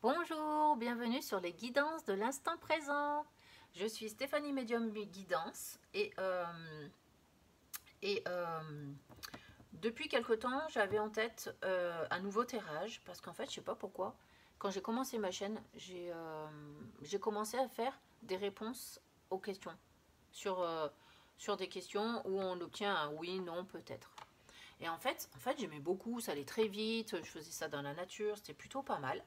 Bonjour, bienvenue sur les guidances de l'instant présent. Je suis Stéphanie Médium Guidance et depuis quelque temps j'avais en tête un nouveau tirage parce qu'en fait je sais pas pourquoi quand j'ai commencé ma chaîne j'ai commencé à faire des réponses aux questions sur des questions où on obtient un oui, non, peut-être. Et en fait j'aimais beaucoup, ça allait très vite, je faisais ça dans la nature, c'était plutôt pas mal.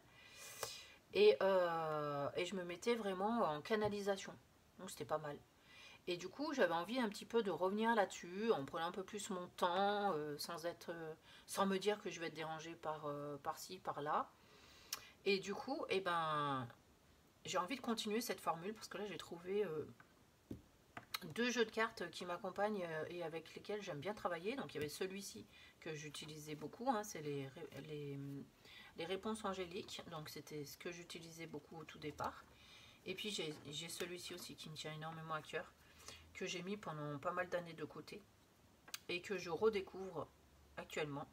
Et je me mettais vraiment en canalisation. Donc c'était pas mal. Et du coup, j'avais envie un petit peu de revenir là-dessus, en prenant un peu plus mon temps, sans me dire que je vais être dérangée par-ci, par-là. Et du coup, j'ai envie de continuer cette formule parce que là, j'ai trouvé deux jeux de cartes qui m'accompagnent et avec lesquels j'aime bien travailler. Donc il y avait celui-ci que j'utilisais beaucoup, hein, c'est les réponses angéliques. Donc c'était ce que j'utilisais beaucoup au tout départ. Et puis j'ai celui-ci aussi qui me tient énormément à cœur, que j'ai mis pendant pas mal d'années de côté et que je redécouvre actuellement.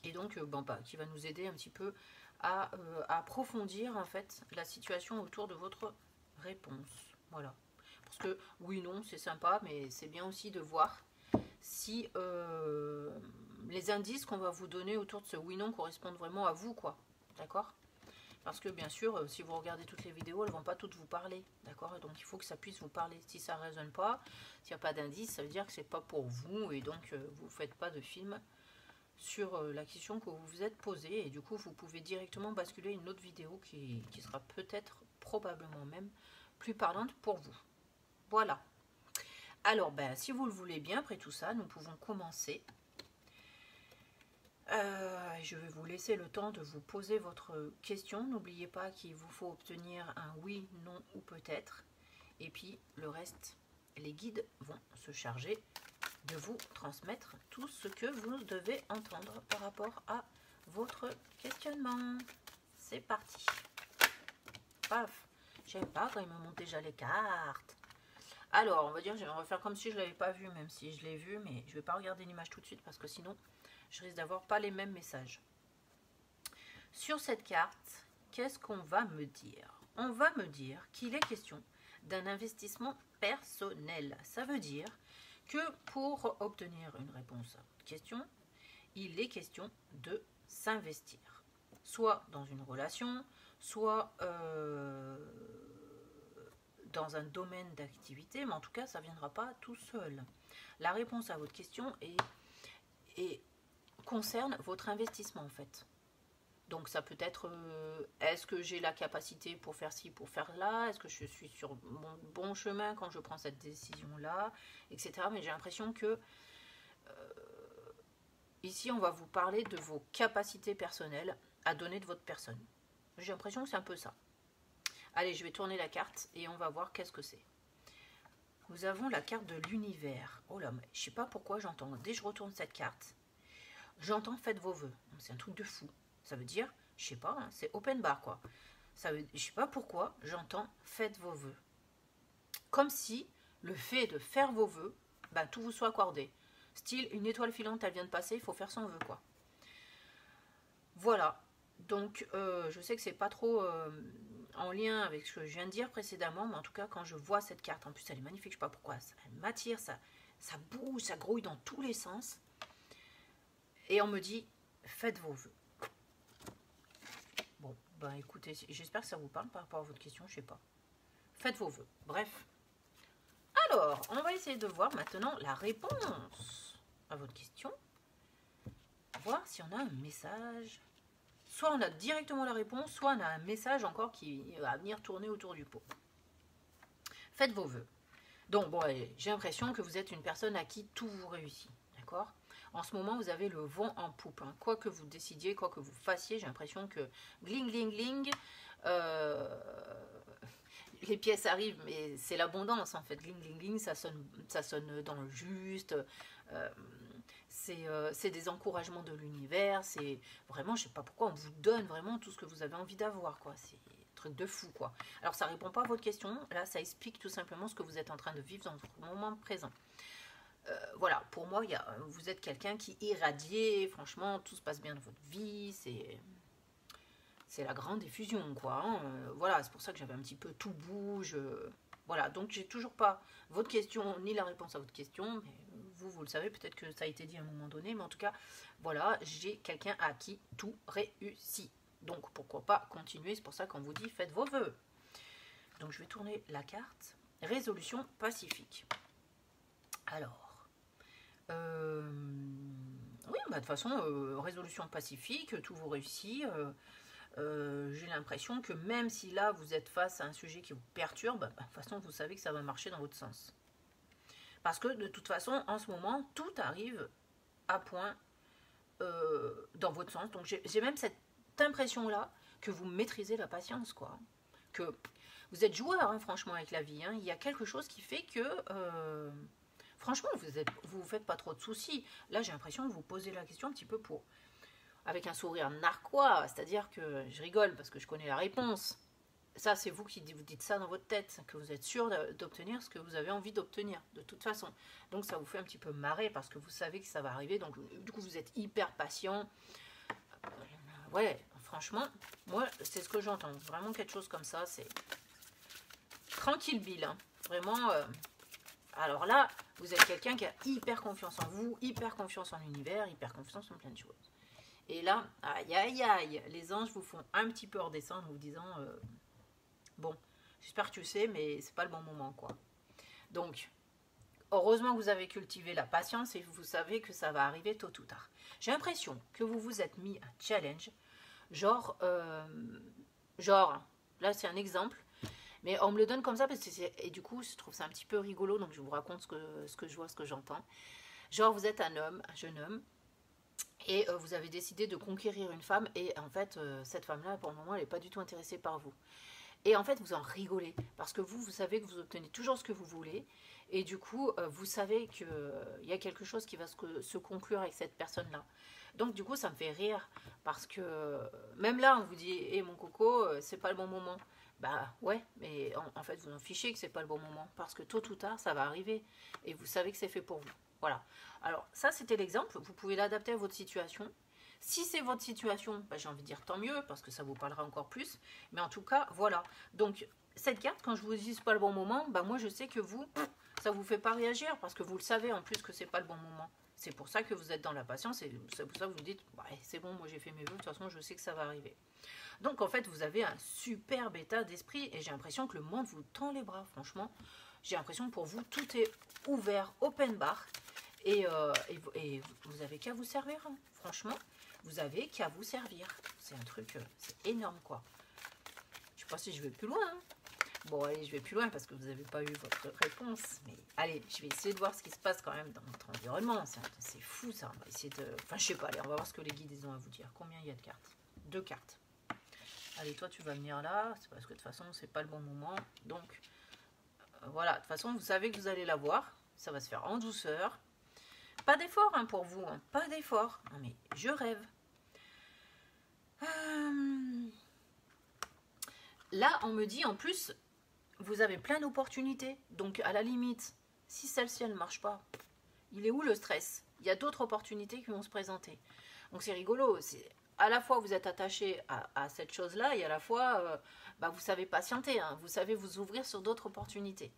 Et donc qui va nous aider un petit peu à approfondir en fait la situation autour de votre réponse. Voilà. Parce que oui, non, c'est sympa, mais c'est bien aussi de voir si les indices qu'on va vous donner autour de ce oui, non correspondent vraiment à vous, quoi. D'accord ? Parce que bien sûr, si vous regardez toutes les vidéos, elles ne vont pas toutes vous parler. D'accord ? Donc il faut que ça puisse vous parler. Si ça ne résonne pas, s'il n'y a pas d'indice, ça veut dire que ce n'est pas pour vous. Et donc vous ne faites pas de film sur la question que vous vous êtes posée. Et du coup, vous pouvez directement basculer une autre vidéo qui sera peut-être, probablement même, plus parlante pour vous. Voilà. Alors, si vous le voulez bien, après tout ça, nous pouvons commencer. Je vais vous laisser le temps de vous poser votre question. N'oubliez pas qu'il vous faut obtenir un oui, non ou peut-être. Et puis le reste, les guides vont se charger de vous transmettre tout ce que vous devez entendre par rapport à votre questionnement. C'est parti. Paf. J'aime pas quand il me monte déjà les cartes. Alors, on va dire, on va faire comme si je ne l'avais pas vu, même si je l'ai vu, mais je ne vais pas regarder l'image tout de suite parce que sinon, je risque d'avoir pas les mêmes messages. Sur cette carte, qu'est-ce qu'on va me dire? On va me dire qu'il est question d'un investissement personnel. Ça veut dire que pour obtenir une réponse à votre question, il est question de s'investir. Soit dans une relation, soit dans un domaine d'activité, mais en tout cas, ça ne viendra pas tout seul. La réponse à votre question concerne votre investissement en fait. Donc ça peut être, est-ce que j'ai la capacité pour faire ci, pour faire là? Est-ce que je suis sur mon bon chemin quand je prends cette décision-là, etc. Mais j'ai l'impression que ici, on va vous parler de vos capacités personnelles à donner de votre personne. J'ai l'impression que c'est un peu ça. Allez, je vais tourner la carte et on va voir qu'est-ce que c'est. Nous avons la carte de l'univers. Oh là, mais je ne sais pas pourquoi j'entends, dès que je retourne cette carte, j'entends faites vos vœux. C'est un truc de fou. Ça veut dire, je sais pas, hein, c'est open bar quoi. Je sais pas pourquoi j'entends faites vos vœux. Comme si le fait de faire vos vœux, tout vous soit accordé. Style, une étoile filante, elle vient de passer, il faut faire son vœu quoi. Voilà. Donc, je sais que c'est pas trop en lien avec ce que je viens de dire précédemment, mais en tout cas, quand je vois cette carte, en plus elle est magnifique, je sais pas pourquoi, elle m'attire, ça bouge, ça grouille dans tous les sens. Et on me dit, faites vos vœux. Bon, écoutez, j'espère que ça vous parle par rapport à votre question, je sais pas. Faites vos vœux. Bref. Alors, on va essayer de voir maintenant la réponse à votre question. Voir si on a un message. Soit on a directement la réponse, soit on a un message encore qui va venir tourner autour du pot. Faites vos vœux. Donc, j'ai l'impression que vous êtes une personne à qui tout vous réussit. D'accord ? En ce moment, vous avez le vent en poupe. Hein. Quoi que vous décidiez, quoi que vous fassiez, j'ai l'impression que gling, gling, gling, les pièces arrivent, mais c'est l'abondance en fait. Gling, gling, gling, ça sonne dans le juste. C'est des encouragements de l'univers. C'est vraiment, je sais pas pourquoi, on vous donne vraiment tout ce que vous avez envie d'avoir, quoi. C'est un truc de fou, quoi. Alors, ça répond pas à votre question. Là, ça explique tout simplement ce que vous êtes en train de vivre dans votre moment présent. Voilà, pour moi, vous êtes quelqu'un qui irradie, franchement, tout se passe bien dans votre vie, c'est la grande effusion, quoi. Hein. Voilà, c'est pour ça que j'avais un petit peu tout bouge. Voilà, donc j'ai toujours pas votre question ni la réponse à votre question, mais vous le savez, peut-être que ça a été dit à un moment donné, mais en tout cas, voilà, j'ai quelqu'un à qui tout réussit. Donc pourquoi pas continuer, c'est pour ça qu'on vous dit faites vos vœux. Donc je vais tourner la carte. Résolution pacifique. Alors, oui, bah, de toute façon, résolution pacifique, tout vous réussit. J'ai l'impression que même si là vous êtes face à un sujet qui vous perturbe, bah, de toute façon vous savez que ça va marcher dans votre sens. Parce que de toute façon, en ce moment, tout arrive à point dans votre sens. Donc j'ai même cette impression-là que vous maîtrisez la patience, quoi. Que vous êtes joueur, hein, franchement, avec la vie. Hein. Il y a quelque chose qui fait que, franchement, vous faites pas trop de soucis. Là, j'ai l'impression que vous posez la question un petit peu avec un sourire narquois, c'est-à-dire que je rigole parce que je connais la réponse. Ça, c'est vous qui vous dites ça dans votre tête, que vous êtes sûr d'obtenir ce que vous avez envie d'obtenir, de toute façon. Donc ça vous fait un petit peu marrer parce que vous savez que ça va arriver, donc du coup vous êtes hyper patient. Ouais, franchement, moi, c'est ce que j'entends. Vraiment quelque chose comme ça, c'est tranquille Bill, hein. Vraiment, alors là, vous êtes quelqu'un qui a hyper confiance en vous, hyper confiance en l'univers, hyper confiance en plein de choses. Et là, aïe aïe aïe, les anges vous font un petit peu redescendre en vous disant bon, j'espère que tu sais, mais c'est pas le bon moment, quoi. Donc, heureusement que vous avez cultivé la patience et vous savez que ça va arriver tôt ou tard. J'ai l'impression que vous vous êtes mis un challenge, genre, là c'est un exemple, mais on me le donne comme ça parce que et du coup je trouve ça un petit peu rigolo, donc je vous raconte ce que je vois, ce que j'entends. Genre vous êtes un homme, un jeune homme, et vous avez décidé de conquérir une femme, et en fait cette femme-là pour le moment elle n'est pas du tout intéressée par vous. Et en fait vous en rigolez, parce que vous savez que vous obtenez toujours ce que vous voulez, et du coup vous savez qu'il y a quelque chose qui va se conclure avec cette personne-là. Donc du coup ça me fait rire, parce que même là on vous dit hé mon coco, c'est pas le bon moment. Bah ouais, mais en fait vous en fichez que c'est pas le bon moment, parce que tôt ou tard ça va arriver, et vous savez que c'est fait pour vous. Voilà. Alors ça c'était l'exemple, vous pouvez l'adapter à votre situation. Si c'est votre situation, bah, j'ai envie de dire tant mieux, parce que ça vous parlera encore plus. Mais en tout cas, voilà. Donc, cette carte, quand je vous dis c'est pas le bon moment, bah, moi je sais que vous, ça vous fait pas réagir, parce que vous le savez en plus que c'est pas le bon moment. C'est pour ça que vous êtes dans la patience, et c'est pour ça que vous vous dites, ouais, c'est bon, moi j'ai fait mes vœux, de toute façon je sais que ça va arriver. Donc en fait, vous avez un superbe état d'esprit, et j'ai l'impression que le monde vous tend les bras, franchement. J'ai l'impression que pour vous, tout est ouvert, open bar, et vous avez qu'à vous servir, hein, franchement. Vous avez qu'à vous servir. C'est un truc, c'est énorme, quoi. Je sais pas si je vais plus loin. Hein. Bon, allez, je vais plus loin parce que vous n'avez pas eu votre réponse. Mais allez, je vais essayer de voir ce qui se passe quand même dans votre environnement. C'est fou, ça. On va essayer de... Enfin, je sais pas, allez, on va voir ce que les guides ils ont à vous dire. Combien il y a de cartes? 2 cartes. Allez, toi, tu vas venir là. C'est parce que de toute façon, c'est pas le bon moment. Donc, voilà. De toute façon, vous savez que vous allez la voir. Ça va se faire en douceur. Pas d'effort hein, pour vous, hein. Pas d'effort. Non mais je rêve. Là, on me dit en plus, vous avez plein d'opportunités. Donc à la limite, si celle-ci elle ne marche pas, il est où le stress? Il y a d'autres opportunités qui vont se présenter. Donc c'est rigolo. À la fois vous êtes attaché à cette chose-là et à la fois bah, vous savez patienter. Hein. Vous savez vous ouvrir sur d'autres opportunités.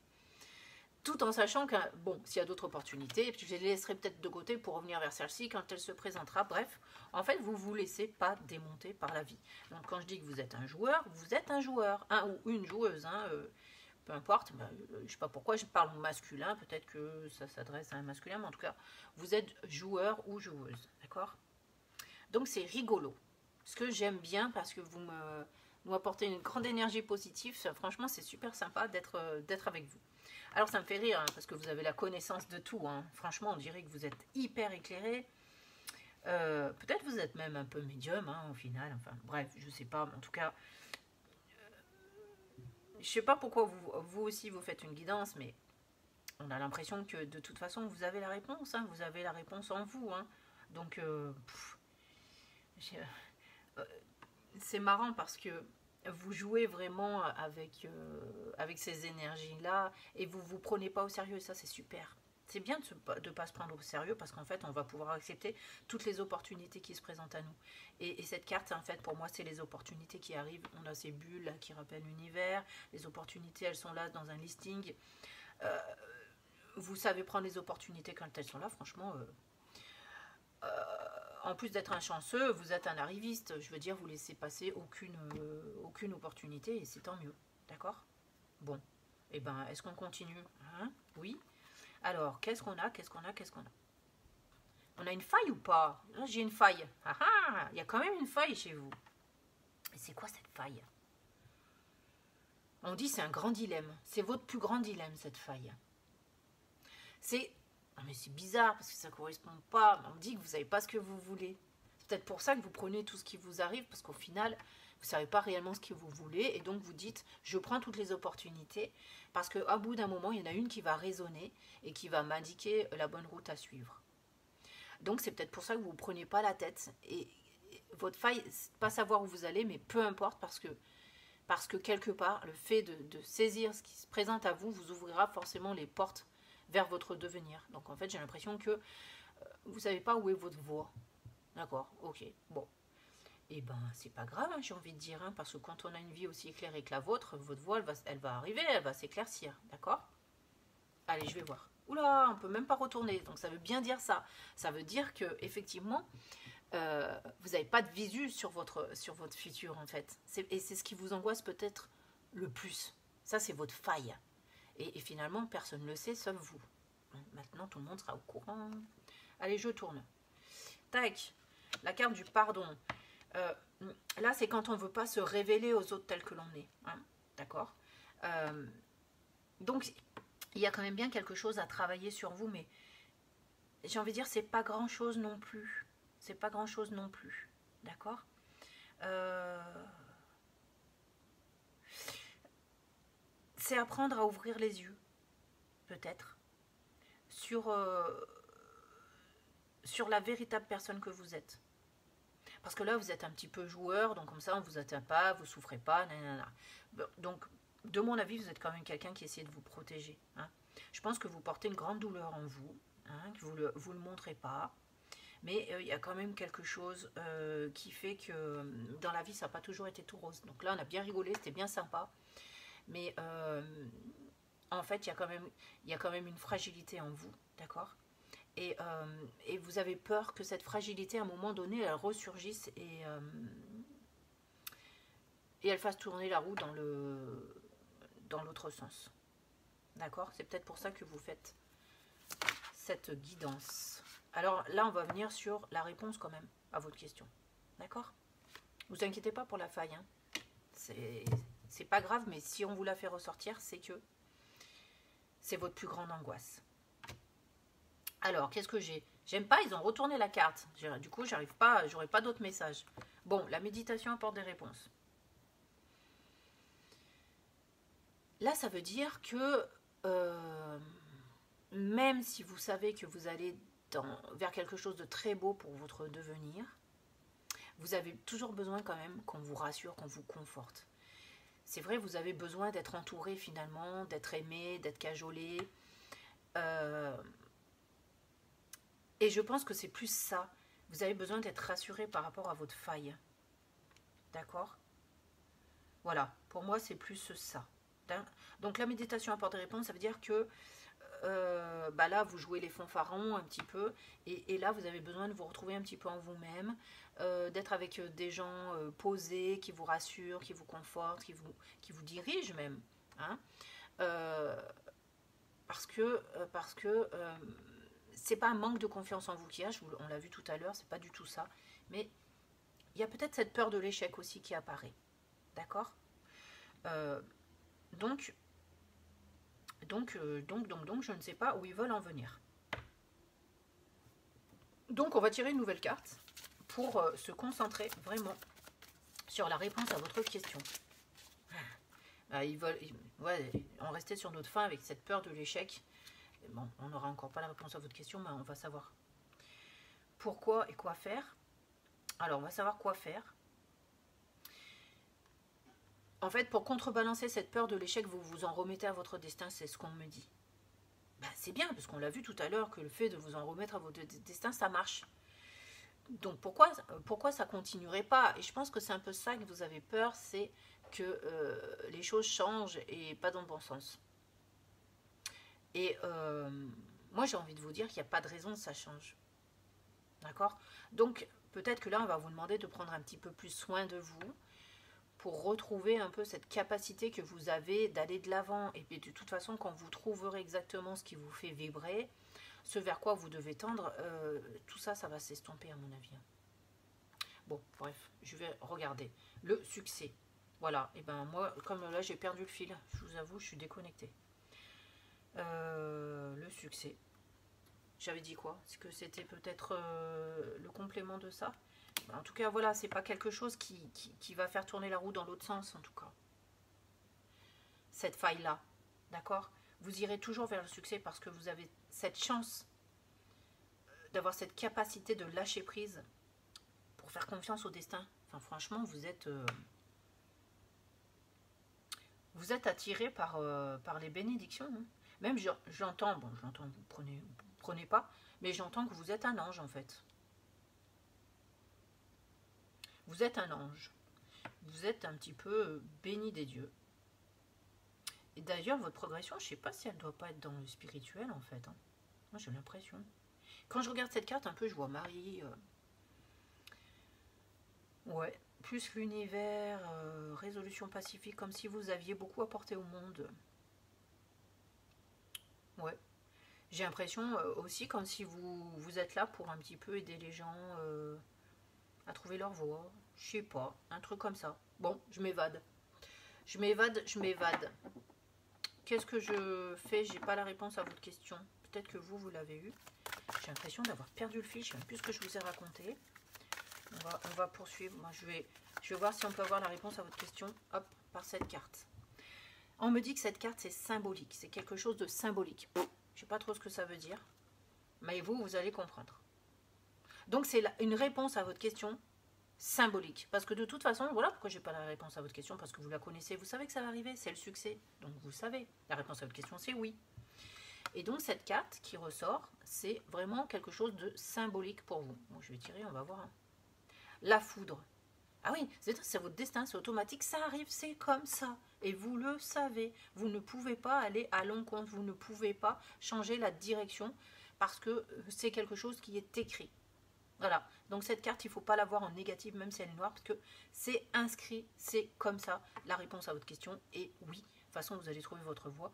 Tout en sachant que, bon, s'il y a d'autres opportunités, je les laisserai peut-être de côté pour revenir vers celle-ci quand elle se présentera. Bref, en fait, vous ne vous laissez pas démonter par la vie. Donc, quand je dis que vous êtes un joueur, ou une joueuse, hein, peu importe. Ben, je ne sais pas pourquoi je parle au masculin, peut-être que ça s'adresse à un masculin, mais en tout cas, vous êtes joueur ou joueuse, d'accord? Donc, c'est rigolo. Ce que j'aime bien, parce que vous m'apportez une grande énergie positive, franchement, c'est super sympa d'être avec vous. Alors ça me fait rire, hein, parce que vous avez la connaissance de tout. Hein. Franchement, on dirait que vous êtes hyper éclairé. Peut-être vous êtes même un peu médium, hein, au final. Enfin, bref, je sais pas. En tout cas, je sais pas pourquoi vous aussi vous faites une guidance, mais on a l'impression que de toute façon, vous avez la réponse. Hein, vous avez la réponse en vous. Hein. Donc, c'est marrant parce que vous jouez vraiment avec ces énergies-là et vous ne vous prenez pas au sérieux. Et ça, c'est super. C'est bien de ne pas se prendre au sérieux parce qu'en fait, on va pouvoir accepter toutes les opportunités qui se présentent à nous. Et cette carte, en fait, pour moi, c'est les opportunités qui arrivent. On a ces bulles là, qui rappellent l'univers. Les opportunités, elles sont là dans un listing. Vous savez prendre les opportunités quand elles sont là, franchement. En plus d'être un chanceux, vous êtes un arriviste. Je veux dire, vous laissez passer aucune opportunité et c'est tant mieux. D'accord? Bon. Eh ben, est-ce qu'on continue? Hein? Oui. Alors, qu'est-ce qu'on a? Qu'est-ce qu'on a? Qu'est-ce qu'on a? On a une faille ou pas? Là, j'ai une faille. Ah ah! Il y a quand même une faille chez vous. Et c'est quoi cette faille? On dit c'est un grand dilemme. C'est votre plus grand dilemme, cette faille. C'est... Ah mais c'est bizarre, parce que ça ne correspond pas. On dit que vous ne savez pas ce que vous voulez. C'est peut-être pour ça que vous prenez tout ce qui vous arrive, parce qu'au final, vous ne savez pas réellement ce que vous voulez, et donc vous dites, je prends toutes les opportunités, parce qu'au bout d'un moment, il y en a une qui va résonner, et qui va m'indiquer la bonne route à suivre. Donc c'est peut-être pour ça que vous ne prenez pas la tête, et votre faille, c'est pas savoir où vous allez, mais peu importe, parce que quelque part, le fait de saisir ce qui se présente à vous, vous ouvrira forcément les portes vers votre devenir. Donc en fait, j'ai l'impression que vous ne savez pas où est votre voie. D'accord, ok, bon. Et ben, c'est pas grave, hein, j'ai envie de dire, hein, parce que quand on a une vie aussi éclairée que la vôtre, votre voie, elle va arriver, elle va s'éclaircir, d'accord? Allez, je vais voir. Oula, on peut même pas retourner, donc ça veut bien dire ça. Ça veut dire que effectivement, vous n'avez pas de visu sur votre futur, en fait. Et c'est ce qui vous angoisse peut-être le plus. Ça, c'est votre faille. Et finalement, personne ne le sait, sauf vous. Maintenant, tout le monde sera au courant. Allez, je tourne. Tac, la carte du pardon. Là, c'est quand on ne veut pas se révéler aux autres tel que l'on est. Hein, d'accord? Donc, il y a quand même bien quelque chose à travailler sur vous, mais j'ai envie de dire, c'est pas grand-chose non plus. C'est pas grand-chose non plus. D'accord? C'est apprendre à ouvrir les yeux, peut-être, sur la véritable personne que vous êtes. Parce que là, vous êtes un petit peu joueur, donc comme ça, on ne vous atteint pas, vous ne souffrez pas, nanana. Donc, de mon avis, vous êtes quand même quelqu'un qui essaie de vous protéger. Hein. Je pense que vous portez une grande douleur en vous, hein, que vous ne le montrez pas. Mais il y a quand même quelque chose qui fait que dans la vie, ça n'a pas toujours été tout rose. Donc là, on a bien rigolé, c'était bien sympa. Mais en fait, il y a quand même une fragilité en vous, d'accord? Et vous avez peur que cette fragilité, à un moment donné, elle ressurgisse et elle fasse tourner la roue dans l'autre sens. D'accord? C'est peut-être pour ça que vous faites cette guidance. Alors là, on va venir sur la réponse quand même à votre question. D'accord? Vous inquiétez pas pour la faille. Hein. C'est pas grave, mais si on vous la fait ressortir, c'est que c'est votre plus grande angoisse. Alors, qu'est-ce que j'ai? J'aime pas, ils ont retourné la carte. Du coup, j'arrive pas, j'aurai pas d'autres messages. Bon, la méditation apporte des réponses. Là, ça veut dire que même si vous savez que vous allez vers quelque chose de très beau pour votre devenir, vous avez toujours besoin quand même qu'on vous rassure, qu'on vous conforte. C'est vrai, vous avez besoin d'être entouré finalement, d'être aimé, d'être cajolé. Et je pense que c'est plus ça. Vous avez besoin d'être rassuré par rapport à votre faille. D'accord? Voilà, pour moi c'est plus ça. Donc la méditation apporte des réponses, ça veut dire que là vous jouez les fanfarons un petit peu, et là vous avez besoin de vous retrouver un petit peu en vous-même, d'être avec des gens posés, qui vous rassurent, qui vous confortent, qui vous dirigent même. Hein, parce que c'est pas un manque de confiance en vous qu'il y a, on l'a vu tout à l'heure, c'est pas du tout ça, mais il y a peut-être cette peur de l'échec aussi qui apparaît. D'accord? Donc, je ne sais pas où ils veulent en venir. Donc, on va tirer une nouvelle carte pour se concentrer vraiment sur la réponse à votre question. Ils veulent on restait sur notre fin avec cette peur de l'échec. Bon, on n'aura encore pas la réponse à votre question, mais on va savoir pourquoi et quoi faire. Alors, on va savoir quoi faire. En fait, pour contrebalancer cette peur de l'échec, vous vous en remettez à votre destin, c'est ce qu'on me dit. bah, c'est bien, parce qu'on l'a vu tout à l'heure que le fait de vous en remettre à votre destin, ça marche. Donc pourquoi ça continuerait pas? Et je pense que c'est un peu ça que vous avez peur, c'est que les choses changent et pas dans le bon sens. Et moi j'ai envie de vous dire qu'il n'y a pas de raison que ça change. D'accord? Donc peut-être que là on va vous demander de prendre un petit peu plus soin de vous pour retrouver un peu cette capacité que vous avez d'aller de l'avant. Et puis de toute façon, quand vous trouverez exactement ce qui vous fait vibrer, ce vers quoi vous devez tendre, tout ça, ça va s'estomper à mon avis. Bon, bref, je vais regarder. Le succès. Voilà, et ben moi, comme là j'ai perdu le fil, je vous avoue, je suis déconnectée. Le succès. J'avais dit quoi? Est-ce que c'était peut-être le complément de ça? En tout cas, voilà, c'est pas quelque chose qui va faire tourner la roue dans l'autre sens, en tout cas. Cette faille-là, d'accord? Vous irez toujours vers le succès parce que vous avez cette chance d'avoir cette capacité de lâcher prise pour faire confiance au destin. Enfin, franchement, vous êtes attiré par les bénédictions. Hein. Même j'entends, bon, j'entends, vous prenez pas, mais j'entends que vous êtes un ange en fait. Vous êtes un ange. Vous êtes un petit peu béni des dieux. Et d'ailleurs, votre progression, je ne sais pas si elle ne doit pas être dans le spirituel en fait. Hein. Moi, j'ai l'impression. Quand je regarde cette carte, un peu, je vois Marie. Ouais, plus l'univers, résolution pacifique, comme si vous aviez beaucoup apporté au monde. Ouais. J'ai l'impression aussi comme si vous êtes là pour un petit peu aider les gens à trouver leur voie. Je sais pas, un truc comme ça. Bon, je m'évade. Je m'évade. Qu'est-ce que je fais? J'ai pas la réponse à votre question. Peut-être que vous l'avez eu. J'ai l'impression d'avoir perdu le fil. Je ne sais même plus ce que je vous ai raconté. On va poursuivre. Moi, je vais voir si on peut avoir la réponse à votre question. Hop, par cette carte. On me dit que cette carte, c'est symbolique. C'est quelque chose de symbolique. Je ne sais pas trop ce que ça veut dire. Mais vous allez comprendre. Donc, c'est une réponse à votre question symbolique. Parce que de toute façon, voilà pourquoi je n'ai pas la réponse à votre question. Parce que vous la connaissez. Vous savez que ça va arriver. C'est le succès. Donc, vous savez. La réponse à votre question, c'est oui. Et donc, cette carte qui ressort, c'est vraiment quelque chose de symbolique pour vous. Bon, je vais tirer, on va voir. La foudre. Ah oui, c'est votre destin, c'est automatique, ça arrive, c'est comme ça. Et vous le savez, vous ne pouvez pas aller à l'encontre, vous ne pouvez pas changer la direction parce que c'est quelque chose qui est écrit. Voilà, donc cette carte, il ne faut pas la voir en négative, même si elle est noire, parce que c'est inscrit, c'est comme ça. La réponse à votre question est oui. De toute façon, vous allez trouver votre voie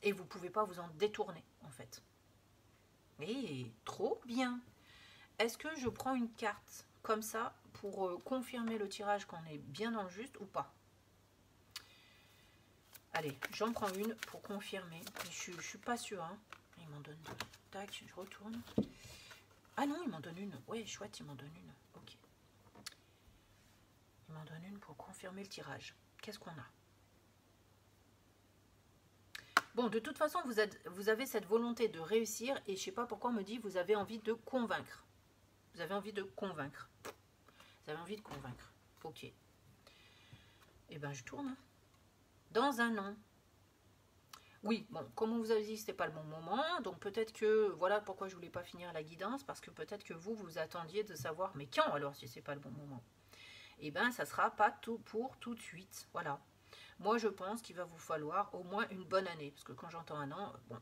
et vous ne pouvez pas vous en détourner, en fait. Et trop bien. Est-ce que je prends une carte comme ça pour confirmer le tirage qu'on est bien dans le juste ou pas? Allez, j'en prends une pour confirmer. Je suis pas sûre. Hein. Il m'en donne deux. Tac, je retourne. Ah non, il m'en donne une. Ouais, chouette, il m'en donne une. Ok. Il m'en donne une pour confirmer le tirage. Qu'est-ce qu'on a? Bon, de toute façon, vous avez cette volonté de réussir et je sais pas pourquoi on me dit vous avez envie de convaincre. Vous avez envie de convaincre. Vous avez envie de convaincre. Ok. Eh bien, je tourne. Dans un an. Oui, bon, comme on vous avez dit, c'était pas le bon moment. Donc peut-être que, voilà pourquoi je voulais pas finir la guidance. Parce que peut-être que vous attendiez de savoir, mais quand alors si c'est pas le bon moment? Eh bien, ça sera pas tout pour tout de suite. Voilà. Moi, je pense qu'il va vous falloir au moins une bonne année. Parce que quand j'entends un an, bon,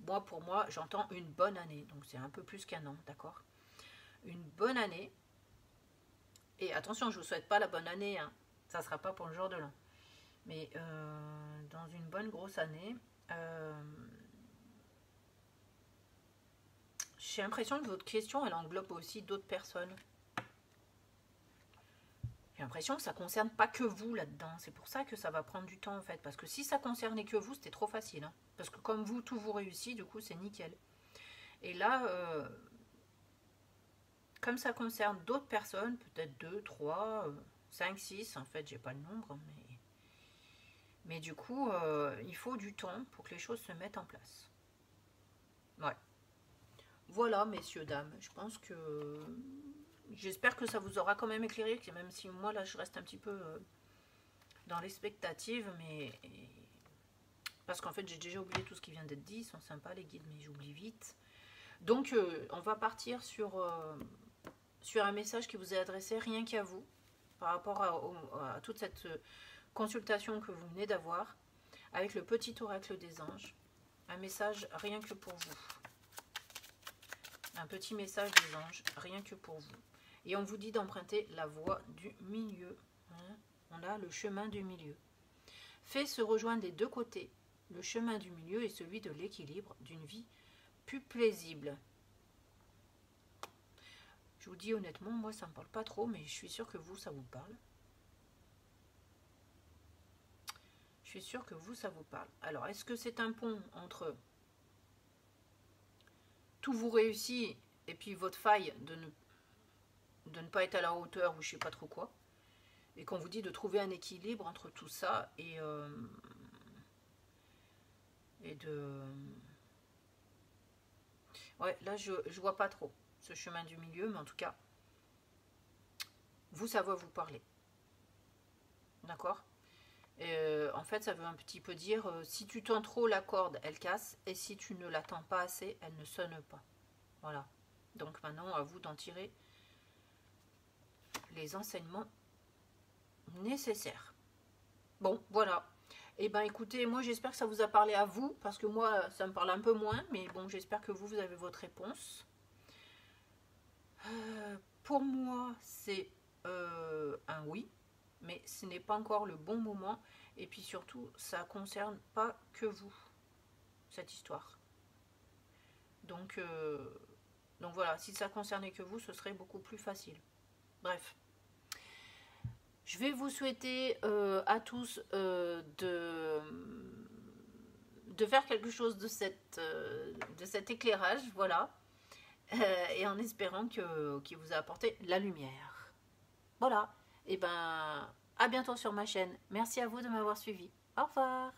moi, pour moi, j'entends une bonne année. Donc c'est un peu plus qu'un an, d'accord? Une bonne année. Et attention, je ne vous souhaite pas la bonne année, hein. Ça ne sera pas pour le jour de l'an. Mais dans une bonne grosse année, j'ai l'impression que votre question, elle englobe aussi d'autres personnes. J'ai l'impression que ça ne concerne pas que vous là-dedans. C'est pour ça que ça va prendre du temps en fait. Parce que si ça concernait que vous, c'était trop facile. Hein. Parce que comme vous, tout vous réussit, du coup, c'est nickel. Et là, comme ça concerne d'autres personnes, peut-être 2, 3, 5, 6, en fait, j'ai pas le nombre, mais du coup, il faut du temps pour que les choses se mettent en place. Ouais. Voilà, messieurs, dames, je pense que... J'espère que ça vous aura quand même éclairé, même si moi, là, je reste un petit peu dans l'expectative, mais Parce qu'en fait, j'ai déjà oublié tout ce qui vient d'être dit. Ils sont sympas, les guides, mais j'oublie vite. Donc, on va partir sur un message qui vous est adressé rien qu'à vous, par rapport à toute cette consultation que vous venez d'avoir, avec le petit oracle des anges. Un message rien que pour vous. Un petit message des anges, rien que pour vous. Et on vous dit d'emprunter la voie du milieu. Hein, on a le chemin du milieu. Fait se rejoindre des deux côtés. Le chemin du milieu est celui de l'équilibre d'une vie plus paisible. Je vous dis honnêtement, moi ça ne me parle pas trop, mais je suis sûre que vous, ça vous parle. Je suis sûre que vous, ça vous parle. Alors, est-ce que c'est un pont entre tout vous réussit et puis votre faille de ne pas être à la hauteur ou je sais pas trop quoi, et qu'on vous dit de trouver un équilibre entre tout ça et de... Ouais, là je vois pas trop ce chemin du milieu, mais en tout cas, vous, ça va vous parler. D'accord ? En fait, ça veut un petit peu dire, si tu tends trop la corde, elle casse, et si tu ne la tends pas assez, elle ne sonne pas. Voilà. Donc maintenant, à vous d'en tirer les enseignements nécessaires. Bon, voilà. Et ben écoutez, moi j'espère que ça vous a parlé à vous, parce que moi, ça me parle un peu moins, mais bon, j'espère que vous avez votre réponse. Pour moi, c'est un oui, mais ce n'est pas encore le bon moment. Et puis surtout, ça ne concerne pas que vous, cette histoire. Donc voilà, si ça concernait que vous, ce serait beaucoup plus facile. Bref. Je vais vous souhaiter à tous de faire quelque chose de cet éclairage, voilà. Et en espérant qu'il vous a apporté la lumière. Voilà. Et ben, à bientôt sur ma chaîne. Merci à vous de m'avoir suivi. Au revoir.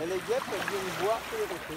Et les guêpes, elles viennent voir tous les retours.